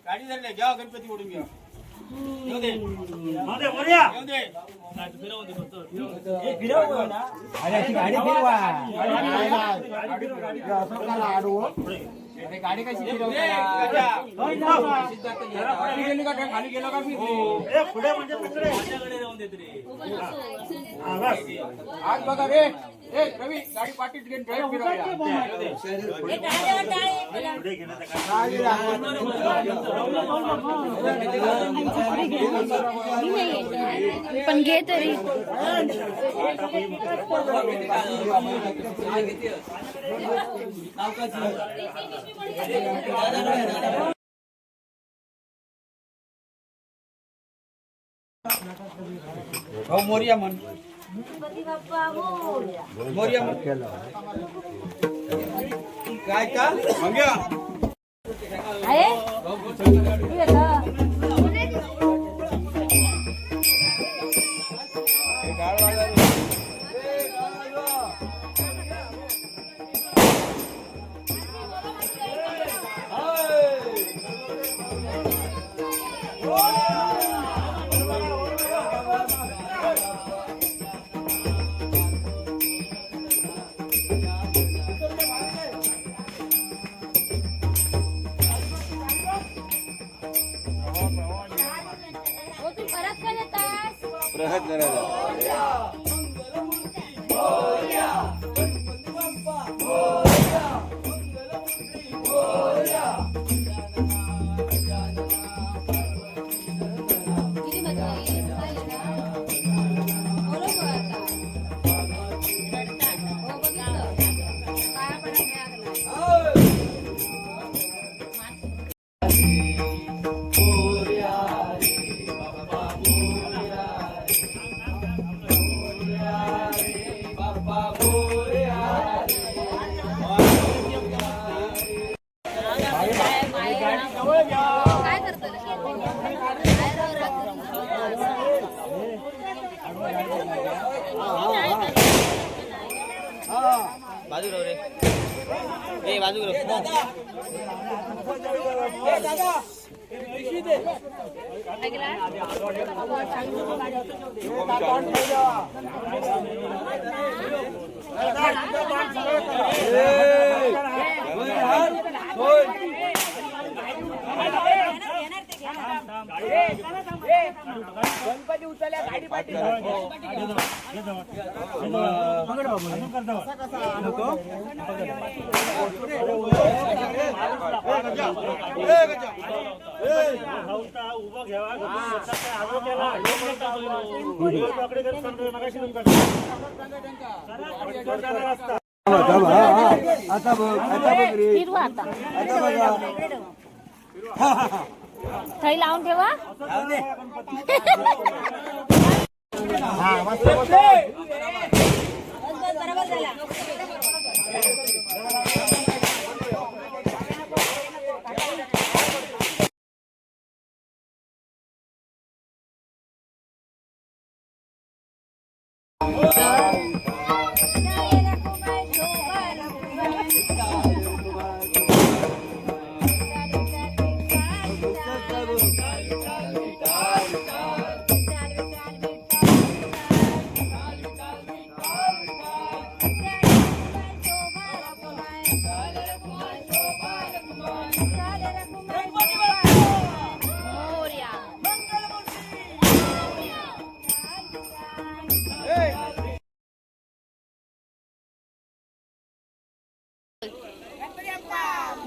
गाडी धरले घ्या गणपती ओढून घ्या गाडी कशी खाली गेलो का मी पुढे म्हणजे आज बघा रे रवी गाडी पाठीत घेऊन पण घे तरी मोरिया म्हण मोरिया म्हण काय का मंग्या आहे बाजू रे ए बाजू रे दादा पिशवी दे गणपती उचलल्या गाडी पाठी थैली लावून ठेवा बरोबर झाला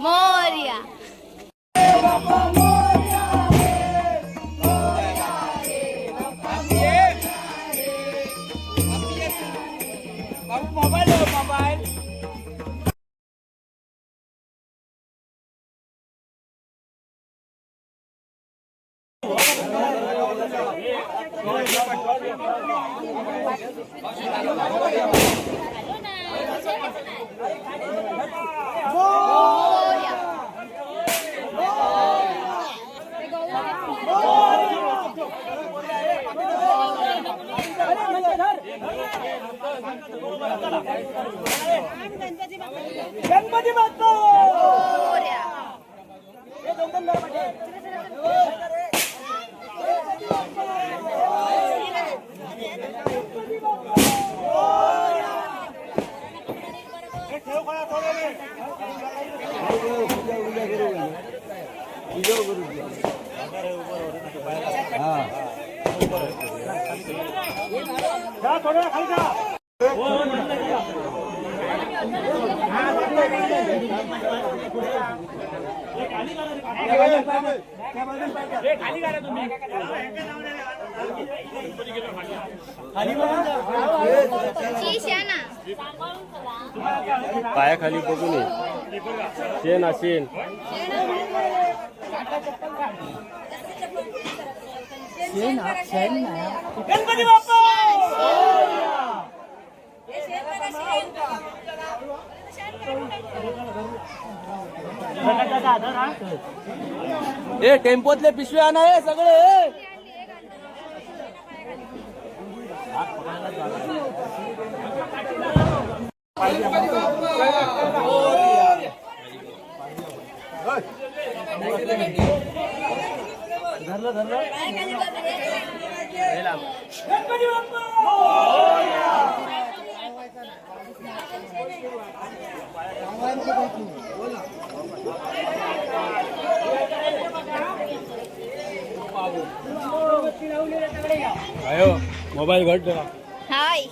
मोरिया मोबाईल मोबाईल गणपती बाप्पा मोरया. थोडं खाली जा. शिशाना. पायाखाली बघू नये शेण असेल गणपती बाप्पा ए टेम्पोतले पिशवे आणा हे सगळे गणपती बाप्पा आयो मोबाईल घट जरा हाय.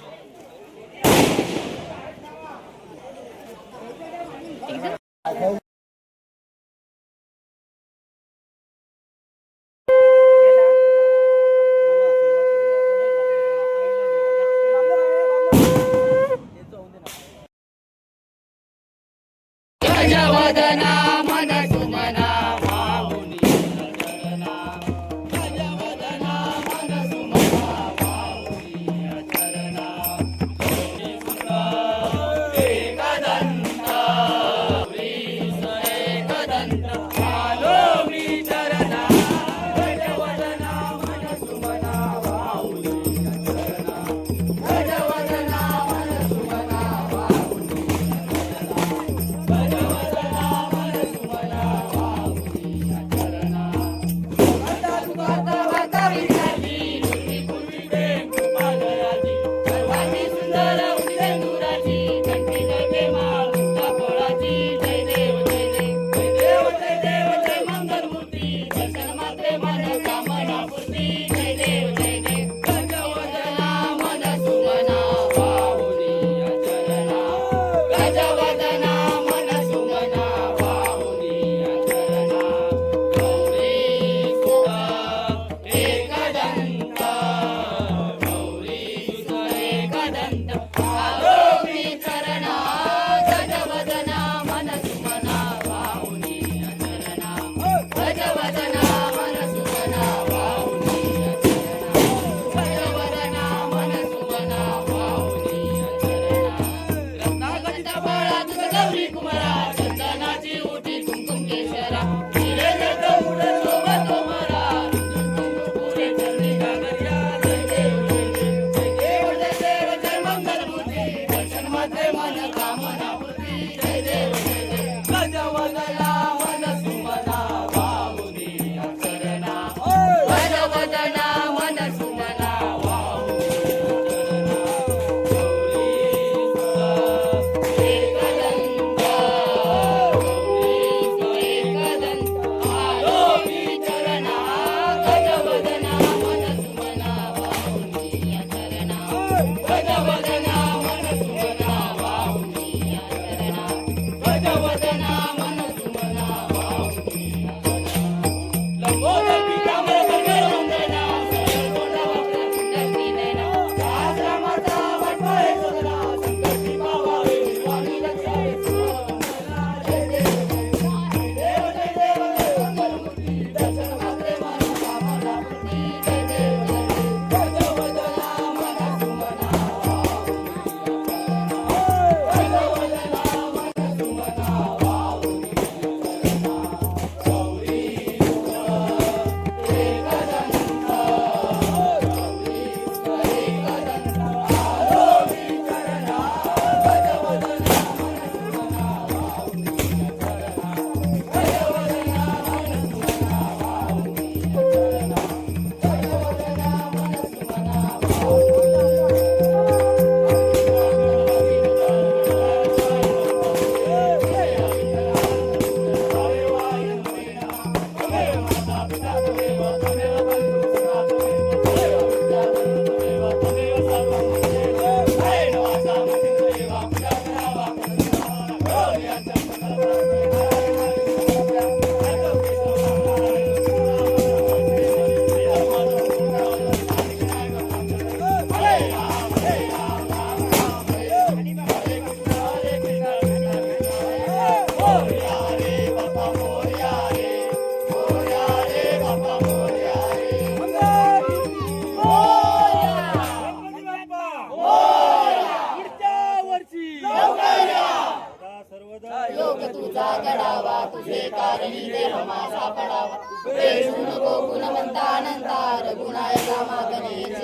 वैष्णव गोकुलमंता अनंता रघुनायका मागणेश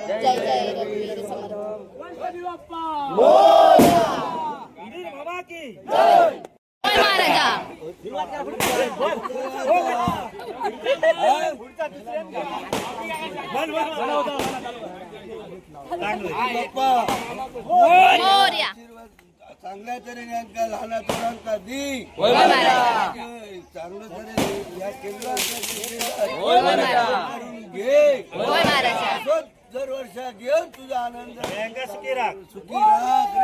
जय जय रघुवीर समर्थ गणपती बाप्पा हिंदी बाबा की जय महाराजा मोरया चांगल्या तऱ्हेने यांका लहान तरुणांका दी चांगलं तऱ्हेने या केंद्रात घे होय महाराजा दर वर्षा घेऊन तुझा आनंद लेहंगा सुखी राख सुखी राख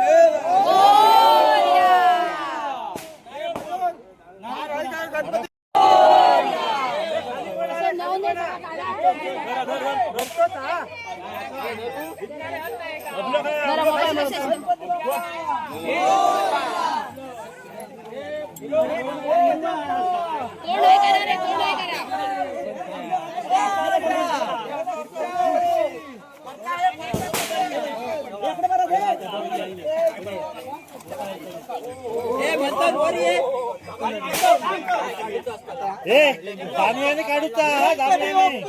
रे दामियाने काढूचा दामियाने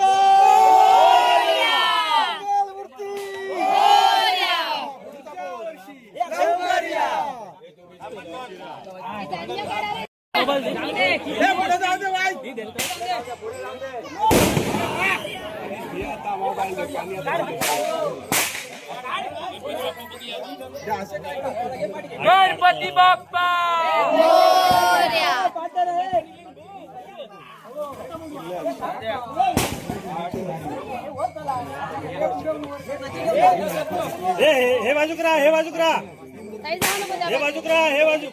गणपती बाप्पा मोरया हे बाजू करा हे बाजू करा हे बाजू करा हे बाजू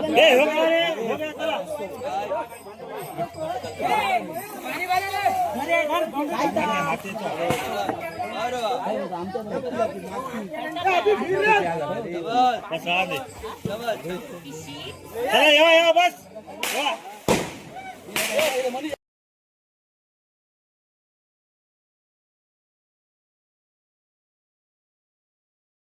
हे हो गया रे हो गया चला चला या बस